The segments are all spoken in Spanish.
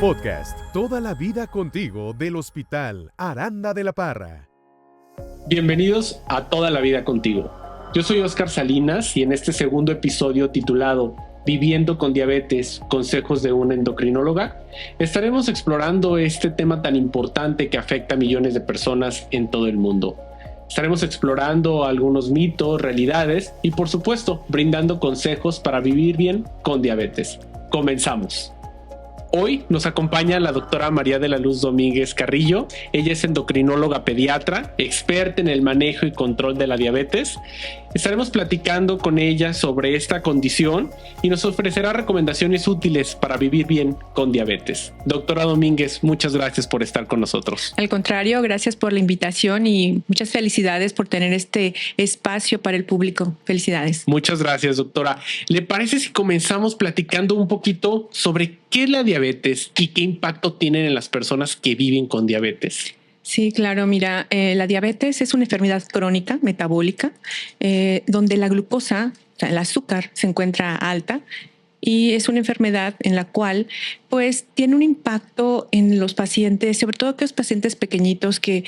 Podcast Toda la vida contigo del Hospital Aranda de la Parra. Bienvenidos a Toda la vida contigo. Yo soy Oscar Salinas y en este segundo episodio titulado Viviendo con diabetes, consejos de una endocrinóloga, estaremos explorando este tema tan importante que afecta a millones de personas en todo el mundo. Estaremos explorando algunos mitos, realidades y por supuesto brindando consejos para vivir bien con diabetes. Comenzamos. Hoy nos acompaña la doctora María de la Luz Domínguez Carrillo. Ella es endocrinóloga pediatra, experta en el manejo y control de la diabetes. Estaremos platicando con ella sobre esta condición y nos ofrecerá recomendaciones útiles para vivir bien con diabetes. Doctora Domínguez, muchas gracias por estar con nosotros. Al contrario, gracias por la invitación y muchas felicidades por tener este espacio para el público. Felicidades. Muchas gracias, doctora. ¿Le parece si comenzamos platicando un poquito sobre qué es la diabetes y qué impacto tienen en las personas que viven con diabetes? Sí, claro. Mira, la diabetes es una enfermedad crónica, metabólica, donde la glucosa, o sea, el azúcar, se encuentra alta y es una enfermedad en la cual pues tiene un impacto en los pacientes, sobre todo aquellos pacientes pequeñitos que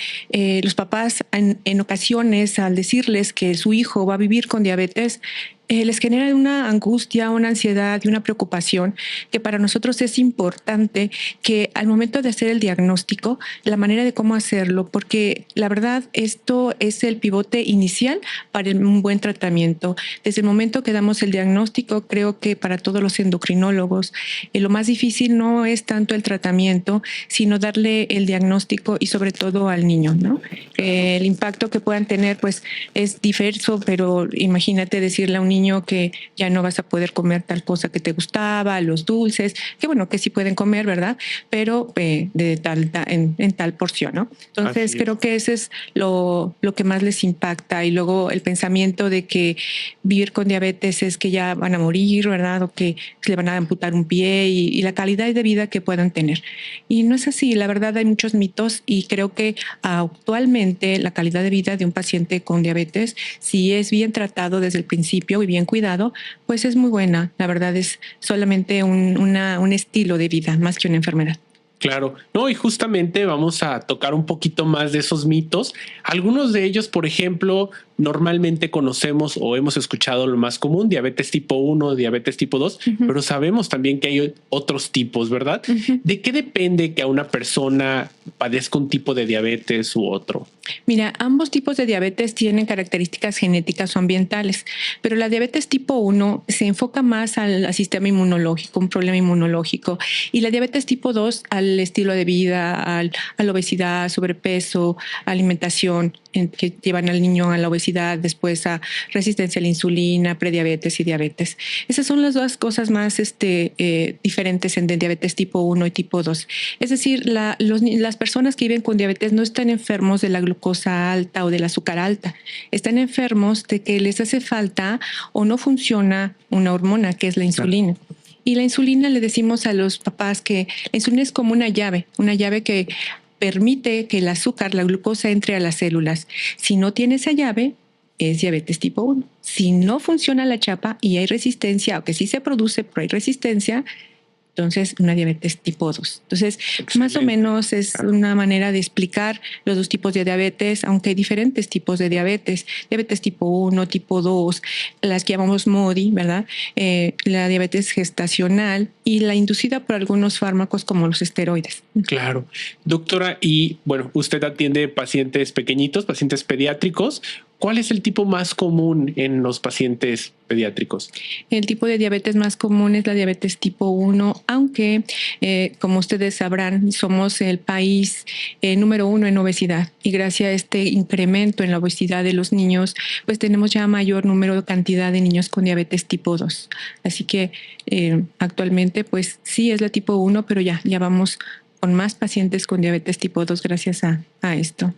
los papás en ocasiones al decirles que su hijo va a vivir con diabetes, les genera una angustia, una ansiedad y una preocupación que para nosotros es importante que al momento de hacer el diagnóstico, la manera de cómo hacerlo, porque la verdad esto es el pivote inicial para un buen tratamiento. Desde el momento que damos el diagnóstico, creo que para todos los endocrinólogos lo más difícil no es tanto el tratamiento, sino darle el diagnóstico y sobre todo al niño, ¿no? El impacto que puedan tener pues es diverso, pero imagínate decirle a un niño que ya no vas a poder comer tal cosa que te gustaba, los dulces, que bueno, que sí pueden comer, ¿verdad? Pero en tal porción, ¿no? Entonces creo que ese es lo que más les impacta. Y luego el pensamiento de que vivir con diabetes es que ya van a morir, ¿verdad? O que se le van a amputar un pie y la calidad de vida que puedan tener. Y no es así, la verdad hay muchos mitos y creo que actualmente la calidad de vida de un paciente con diabetes, si es bien tratado desde el principio y bien cuidado, pues es muy buena. La verdad es solamente un estilo de vida más que una enfermedad. Claro, no, y justamente vamos a tocar un poquito más de esos mitos. Algunos de ellos, por ejemplo, normalmente conocemos o hemos escuchado lo más común, diabetes tipo 1, diabetes tipo 2, pero sabemos también que hay otros tipos, ¿verdad? ¿De qué depende que a una persona padezca un tipo de diabetes u otro? Mira, ambos tipos de diabetes tienen características genéticas o ambientales, pero la diabetes tipo 1 se enfoca más al sistema inmunológico, un problema inmunológico, y la diabetes tipo 2 al estilo de vida, a la obesidad, sobrepeso, alimentación, que llevan al niño a la obesidad, después a resistencia a la insulina, prediabetes y diabetes. Esas son las dos cosas más diferentes en diabetes tipo 1 y tipo 2. Es decir, las personas que viven con diabetes no están enfermos de la glucosa alta o del azúcar alta. Están enfermos de que les hace falta o no funciona una hormona que es la insulina. Y la insulina, le decimos a los papás que la insulina es como una llave que permite que el azúcar, la glucosa, entre a las células. Si no tiene esa llave, es diabetes tipo 1. Si no funciona la chapa y hay resistencia, aunque sí se produce, pero hay resistencia, entonces una diabetes tipo 2. Entonces, excelente. Más o menos es una manera de explicar los dos tipos de diabetes, aunque hay diferentes tipos de diabetes. Diabetes tipo 1, tipo 2, las que llamamos MODY, ¿verdad? La diabetes gestacional y la inducida por algunos fármacos como los esteroides. Claro. Doctora, y bueno, usted atiende pacientes pequeñitos, pacientes pediátricos. ¿Cuál es el tipo más común en los pacientes pediátricos? El tipo de diabetes más común es la diabetes tipo 1, aunque, como ustedes sabrán, somos el país número 1 en obesidad. Y gracias a este incremento en la obesidad de los niños, pues tenemos ya mayor cantidad de niños con diabetes tipo 2. Así que actualmente, pues sí es la tipo 1, pero ya vamos con más pacientes con diabetes tipo 2 gracias a esto.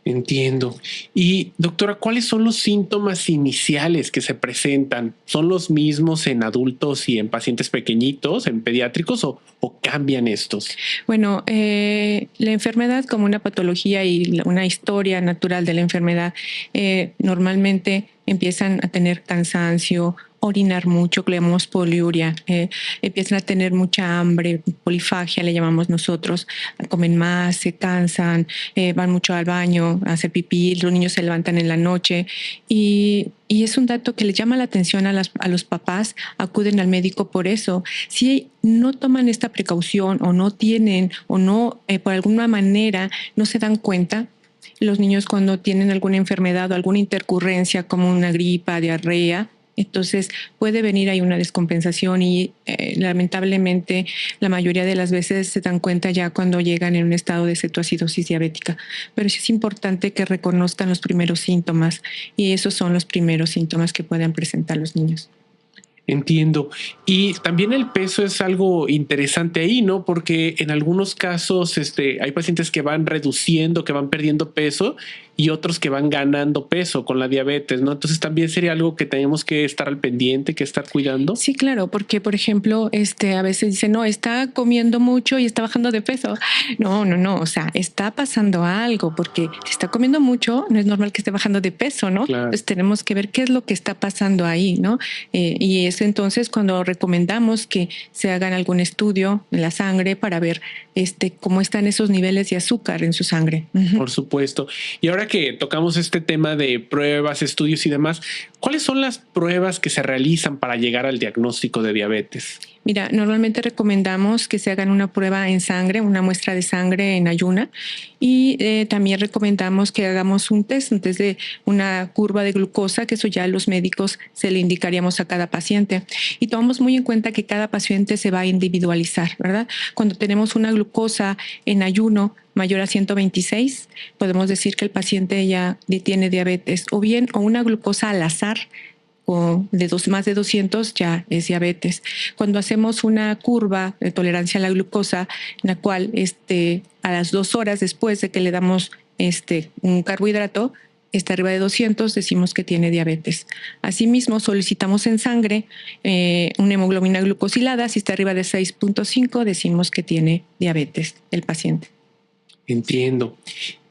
Entiendo. Y doctora, ¿cuáles son los síntomas iniciales que se presentan? ¿Son los mismos en adultos y en pacientes pequeñitos, en pediátricos o cambian estos? Bueno, la enfermedad como una patología y una historia natural de la enfermedad normalmente empiezan a tener cansancio orinar mucho, que le llamamos poliuria, empiezan a tener mucha hambre, polifagia le llamamos nosotros, comen más, se cansan, van mucho al baño a hacer pipí, los niños se levantan en la noche y es un dato que les llama la atención a los papás, acuden al médico por eso. Si no toman esta precaución o no tienen o no, por alguna manera, no se dan cuenta, los niños cuando tienen alguna enfermedad o alguna intercurrencia como una gripa, diarrea, entonces puede venir ahí una descompensación y lamentablemente la mayoría de las veces se dan cuenta ya cuando llegan en un estado de cetoacidosis diabética. Pero sí es importante que reconozcan los primeros síntomas y esos son los primeros síntomas que puedan presentar los niños. Entiendo. Y también el peso es algo interesante ahí, ¿no? Porque en algunos casos hay pacientes que van reduciendo, que van perdiendo peso y otros que van ganando peso con la diabetes, ¿no? Entonces también sería algo que tenemos que estar al pendiente, que estar cuidando. Sí, claro, porque por ejemplo, a veces dicen, no, está comiendo mucho y está bajando de peso. No, o sea, está pasando algo, porque si está comiendo mucho, no es normal que esté bajando de peso, ¿no? Claro. Entonces tenemos que ver qué es lo que está pasando ahí, ¿no? Y es entonces cuando recomendamos que se hagan algún estudio en la sangre para ver cómo están esos niveles de azúcar en su sangre. Por supuesto. Y ahora que tocamos este tema de pruebas, estudios y demás, ¿cuáles son las pruebas que se realizan para llegar al diagnóstico de diabetes? Mira, normalmente recomendamos que se hagan una prueba en sangre, una muestra de sangre en ayuna y también recomendamos que hagamos un test de una curva de glucosa, que eso ya los médicos se le indicaríamos a cada paciente. Y tomamos muy en cuenta que cada paciente se va a individualizar, ¿verdad? Cuando tenemos una glucosa en ayuno mayor a 126, podemos decir que el paciente ya tiene diabetes, o una glucosa al azar, o más de 200 ya es diabetes. Cuando hacemos una curva de tolerancia a la glucosa, en la cual a las 2 horas después de que le damos un carbohidrato, está arriba de 200, decimos que tiene diabetes. Asimismo, solicitamos en sangre una hemoglobina glucosilada. Si está arriba de 6.5, decimos que tiene diabetes el paciente. Entiendo.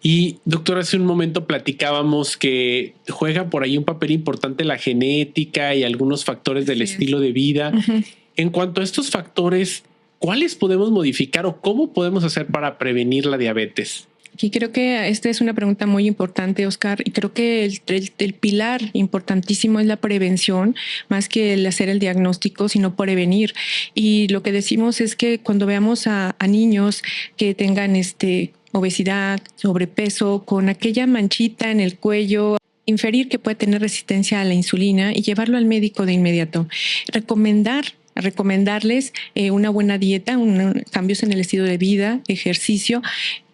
Y doctor, hace un momento platicábamos que juega por ahí un papel importante la genética y algunos factores del estilo de vida. Uh-huh. En cuanto a estos factores, ¿cuáles podemos modificar o cómo podemos hacer para prevenir la diabetes? Y creo que esta es una pregunta muy importante, Oscar, y creo que el pilar importantísimo es la prevención, más que el hacer el diagnóstico, sino prevenir. Y lo que decimos es que cuando veamos a niños que tengan obesidad, sobrepeso, con aquella manchita en el cuello, inferir que puede tener resistencia a la insulina y llevarlo al médico de inmediato. Recomendarles una buena dieta, cambios en el estilo de vida, ejercicio.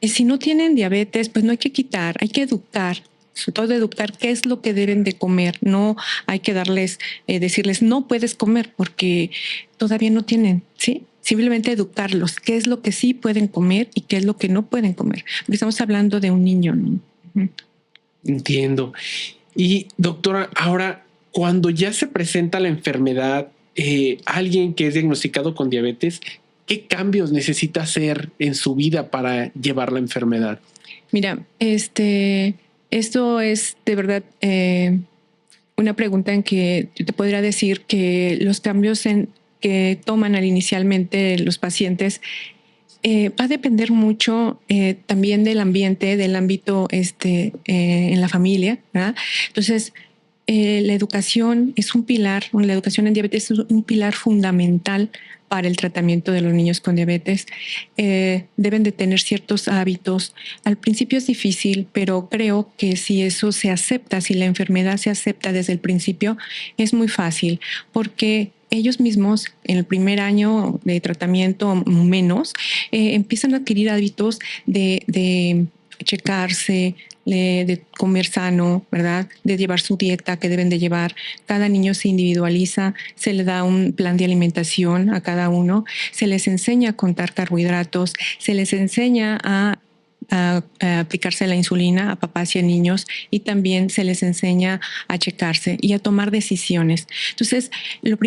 Si no tienen diabetes, pues no hay que quitar, hay que educar. Sobre todo educar qué es lo que deben de comer. No hay que decirles no puedes comer porque todavía no tienen, ¿sí? Simplemente educarlos, qué es lo que sí pueden comer y qué es lo que no pueden comer. Porque estamos hablando de un niño, ¿no? Entiendo. Y doctora, ahora, cuando ya se presenta la enfermedad, alguien que es diagnosticado con diabetes, ¿qué cambios necesita hacer en su vida para llevar la enfermedad? Mira, esto es de verdad una pregunta en que yo te podría decir que los cambios que toman inicialmente los pacientes va a depender mucho también del ambiente, del ámbito en la familia, ¿verdad? Entonces, la educación es un pilar, la educación en diabetes es un pilar fundamental para el tratamiento de los niños con diabetes. Deben de tener ciertos hábitos. Al principio es difícil, pero creo que si eso se acepta, si la enfermedad se acepta desde el principio, es muy fácil, porque ellos mismos en el primer año de tratamiento menos empiezan a adquirir hábitos de checarse, de comer sano, ¿verdad? De llevar su dieta que deben de llevar. Cada niño se individualiza, se le da un plan de alimentación a cada uno, se les enseña a contar carbohidratos, se les enseña a aplicarse la insulina a papás y a niños, y también se les enseña a checarse y a tomar decisiones. Entonces, lo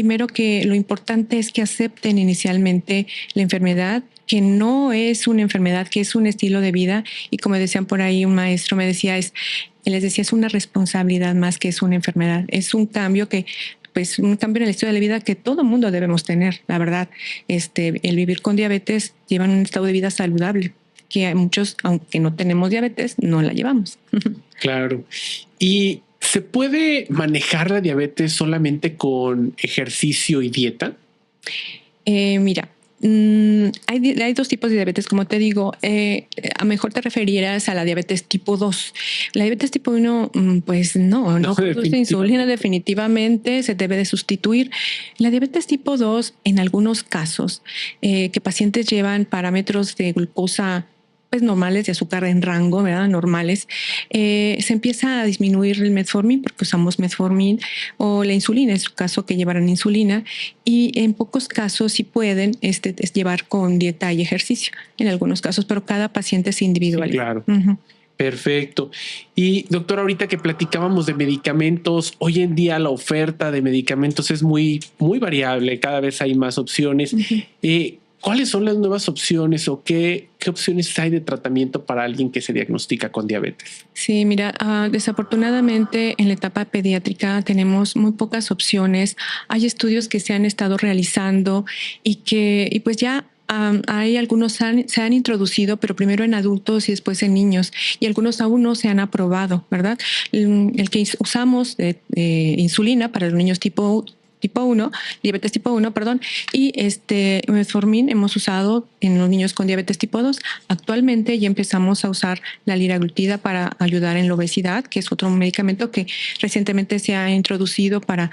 importante es que acepten inicialmente la enfermedad, que no es una enfermedad, que es un estilo de vida, y como decían por ahí un maestro les decía, es una responsabilidad más que es una enfermedad. Es un cambio que pues un cambio en la historia de la vida que todo mundo debemos tener, la verdad. El vivir con diabetes lleva un estado de vida saludable, que hay muchos, aunque no tenemos diabetes, no la llevamos. Claro. ¿Y se puede manejar la diabetes solamente con ejercicio y dieta? Mira, hay dos tipos de diabetes, como te digo. A mejor te referirás a la diabetes tipo 2. La diabetes tipo 1, pues no produce insulina, definitivamente se debe de sustituir. La diabetes tipo 2, en algunos casos, que pacientes llevan parámetros de glucosa pues normales, de azúcar en rango, ¿verdad? Normales, se empieza a disminuir el metformin porque usamos metformin o la insulina, en su caso que llevaran insulina, y en pocos casos sí pueden llevar con dieta y ejercicio, en algunos casos, pero cada paciente es individual. Sí, claro. Uh-huh. Perfecto. Y doctor, ahorita que platicábamos de medicamentos, hoy en día la oferta de medicamentos es muy variable, cada vez hay más opciones. Uh-huh. ¿Cuáles son las nuevas opciones o qué opciones hay de tratamiento para alguien que se diagnostica con diabetes? Sí, mira, desafortunadamente en la etapa pediátrica tenemos muy pocas opciones. Hay estudios que se han estado realizando y pues ya hay algunos se han introducido, pero primero en adultos y después en niños, y algunos aún no se han aprobado, ¿verdad? El que usamos de insulina para los niños tipo 1, diabetes tipo 1, perdón, y metformin hemos usado en los niños con diabetes tipo 2. Actualmente ya empezamos a usar la liraglutida para ayudar en la obesidad, que es otro medicamento que recientemente se ha introducido para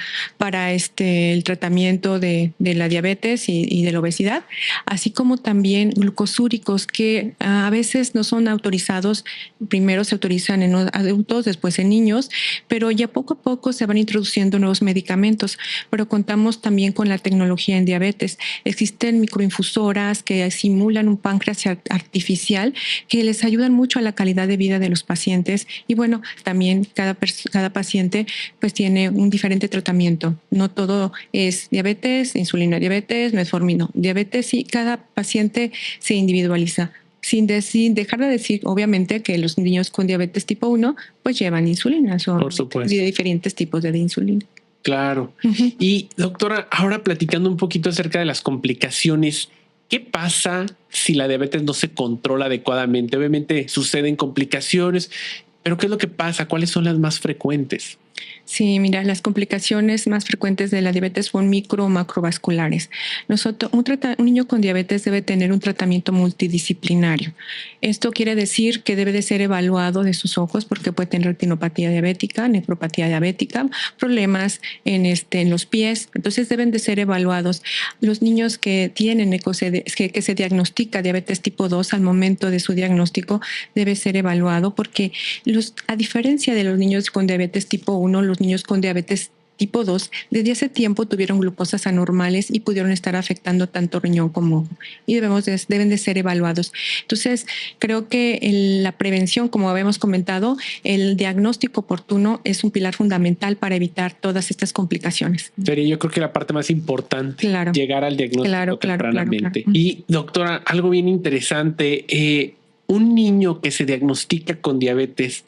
el tratamiento de la diabetes y de la obesidad, así como también glucosúricos que a veces no son autorizados. Primero se autorizan en adultos, después en niños, pero ya poco a poco se van introduciendo nuevos medicamentos. Pero contamos también con la tecnología en diabetes. Existen microinfusoras que simulan un páncreas artificial que les ayudan mucho a la calidad de vida de los pacientes. Y bueno, también cada paciente pues tiene un diferente tratamiento. No todo es diabetes, insulina, diabetes, metformin, no. Diabetes sí, cada paciente se individualiza. Sin dejar de decir, obviamente, que los niños con diabetes tipo 1 pues llevan insulina. Son de diferentes tipos de insulina. Claro. Uh-huh. Y doctora, ahora platicando un poquito acerca de las complicaciones, ¿qué pasa si la diabetes no se controla adecuadamente? Obviamente suceden complicaciones, pero ¿qué es lo que pasa? ¿Cuáles son las más frecuentes? Sí, mira, las complicaciones más frecuentes de la diabetes son micro o macrovasculares. Un niño con diabetes debe tener un tratamiento multidisciplinario. Esto quiere decir que debe de ser evaluado de sus ojos porque puede tener retinopatía diabética, nefropatía diabética, problemas en los pies. Entonces deben de ser evaluados. Los niños que tienen que se diagnostica diabetes tipo 2 al momento de su diagnóstico debe ser evaluado porque a diferencia de los niños con diabetes tipo 1, los niños con diabetes tipo 2 desde hace tiempo tuvieron glucosas anormales y pudieron estar afectando tanto riñón como ojo y deben de ser evaluados. Entonces, creo que la prevención, como habíamos comentado, el diagnóstico oportuno es un pilar fundamental para evitar todas estas complicaciones. Sería yo creo que la parte más importante, llegar al diagnóstico tempranamente. Claro. Y doctora, algo bien interesante, un niño que se diagnostica con diabetes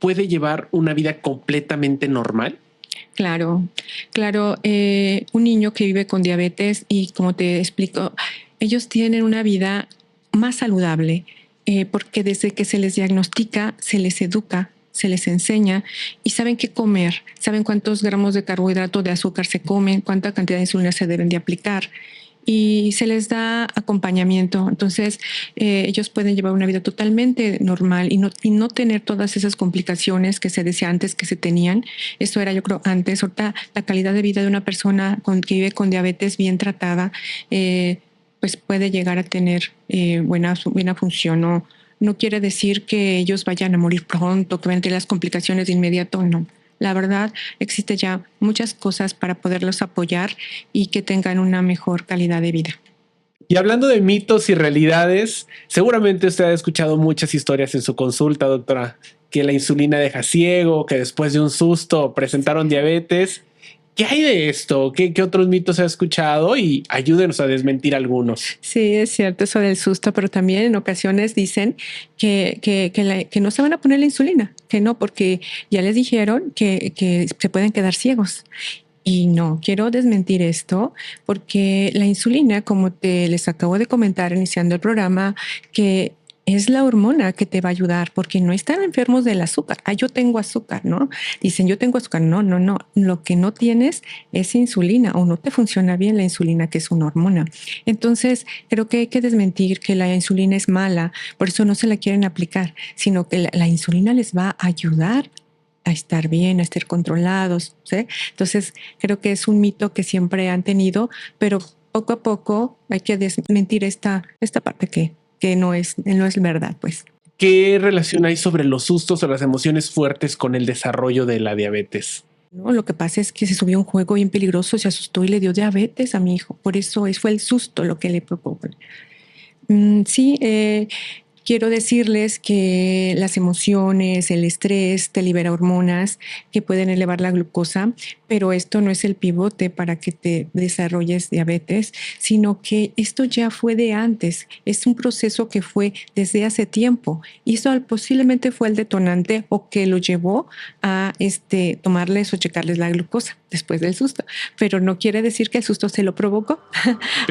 ¿puede llevar una vida completamente normal? Claro. Un niño que vive con diabetes y como te explico, ellos tienen una vida más saludable porque desde que se les diagnostica, se les educa, se les enseña y saben qué comer, saben cuántos gramos de carbohidrato, de azúcar se comen, cuánta cantidad de insulina se deben de aplicar. Y se les da acompañamiento. Entonces, ellos pueden llevar una vida totalmente normal y no tener todas esas complicaciones que se decía antes que se tenían. Esto era, yo creo, antes. Ahorita la calidad de vida de una persona que vive con diabetes bien tratada, pues puede llegar a tener buena función. No quiere decir que ellos vayan a morir pronto, que vayan a tener las complicaciones de inmediato, no. La verdad, existe ya muchas cosas para poderlos apoyar y que tengan una mejor calidad de vida. Y hablando de mitos y realidades, seguramente usted ha escuchado muchas historias en su consulta, doctora, que la insulina deja ciego, que después de un susto presentaron diabetes. ¿Qué hay de esto? ¿Qué otros mitos ha escuchado? Y ayúdenos a desmentir algunos. Sí, es cierto eso del susto, pero también en ocasiones dicen que no se van a poner la insulina, que no, porque ya les dijeron que se pueden quedar ciegos. Y no, quiero desmentir esto porque la insulina, como les acabo de comentar iniciando el programa, que es la hormona que te va a ayudar porque no están enfermos del azúcar. Ah, yo tengo azúcar, ¿no? Dicen, yo tengo azúcar. No, no, no. Lo que no tienes es insulina o no te funciona bien la insulina, que es una hormona. Entonces, creo que hay que desmentir que la insulina es mala, por eso no se la quieren aplicar, sino que la insulina les va a ayudar a estar bien, a estar controlados, ¿sí? Entonces, creo que es un mito que siempre han tenido, pero poco a poco hay que desmentir esta parte que no es verdad, pues. ¿Qué relación hay sobre los sustos o las emociones fuertes con el desarrollo de la diabetes? No, lo que pasa es que se subió a un juego bien peligroso, se asustó y le dio diabetes a mi hijo. Por eso fue el susto lo que le provocó. Sí, quiero decirles que las emociones, el estrés te libera hormonas que pueden elevar la glucosa, pero esto no es el pivote para que te desarrolles diabetes, sino que esto ya fue de antes. Es un proceso que fue desde hace tiempo y eso posiblemente fue el detonante o que lo llevó a tomarles o checarles la glucosa después del susto, pero no quiere decir que el susto se lo provocó.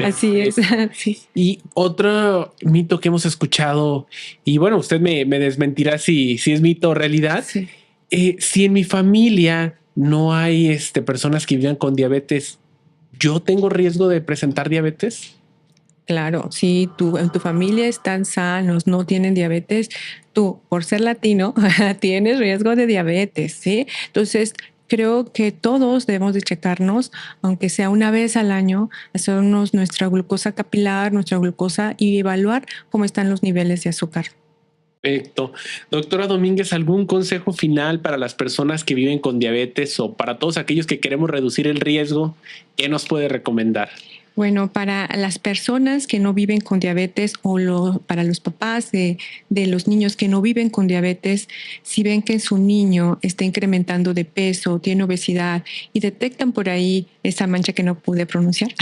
Así es. Sí. Y otro mito que hemos escuchado, y bueno, usted me desmentirá si es mito o realidad. Sí. Si en mi familia no hay personas que vivan con diabetes, ¿yo tengo riesgo de presentar diabetes? Claro, si en tu familia están sanos, no tienen diabetes, tú, por ser latino, tienes riesgo de diabetes, ¿sí? Entonces, creo que todos debemos de checarnos, aunque sea una vez al año, hacernos nuestra glucosa capilar, nuestra glucosa y evaluar cómo están los niveles de azúcar. Perfecto. Doctora Domínguez, ¿algún consejo final para las personas que viven con diabetes o para todos aquellos que queremos reducir el riesgo? ¿Qué nos puede recomendar? Bueno, para las personas que no viven con diabetes o para los papás de los niños que no viven con diabetes, si ven que su niño está incrementando de peso, tiene obesidad y detectan por ahí esa mancha que no pude pronunciar,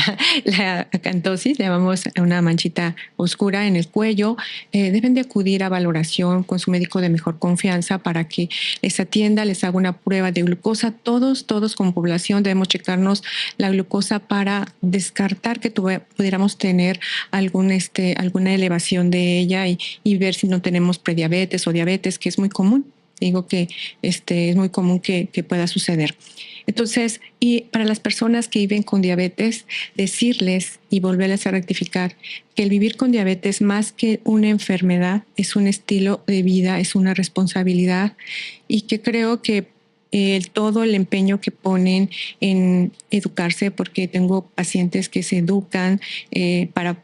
la acantosis, llamamos una manchita oscura en el cuello, deben de acudir a valoración con su médico de mejor confianza para que les atienda, les haga una prueba de glucosa. Todos como población debemos checarnos la glucosa para descartar que pudiéramos tener alguna elevación de ella y ver si no tenemos prediabetes o diabetes, que es muy común. Digo que es muy común que pueda suceder. Entonces, y para las personas que viven con diabetes, decirles y volverles a rectificar que el vivir con diabetes más que una enfermedad es un estilo de vida, es una responsabilidad y que creo que todo el empeño que ponen en educarse, porque tengo pacientes que se educan para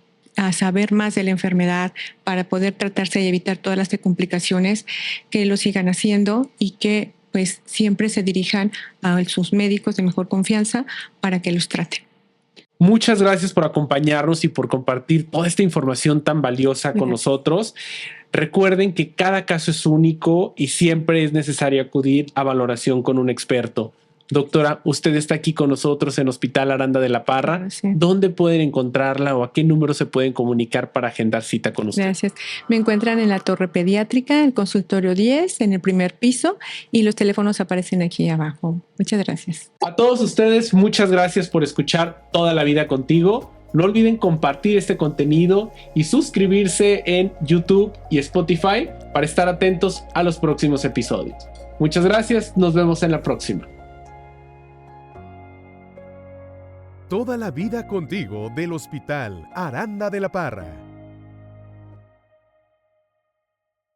saber más de la enfermedad, para poder tratarse y evitar todas las complicaciones, que lo sigan haciendo y que pues siempre se dirijan a sus médicos de mejor confianza para que los traten. Muchas gracias por acompañarnos y por compartir toda esta información tan valiosa con nosotros. Recuerden que cada caso es único y siempre es necesario acudir a valoración con un experto. Doctora, usted está aquí con nosotros en Hospital Aranda de la Parra. Sí. ¿Dónde pueden encontrarla o a qué número se pueden comunicar para agendar cita con usted? Gracias. Me encuentran en la Torre Pediátrica, el consultorio 10, en el primer piso, y los teléfonos aparecen aquí abajo. Muchas gracias. A todos ustedes, muchas gracias por escuchar Toda la Vida Contigo. No olviden compartir este contenido y suscribirse en YouTube y Spotify para estar atentos a los próximos episodios. Muchas gracias, nos vemos en la próxima. Toda la vida contigo del Hospital Aranda de la Parra.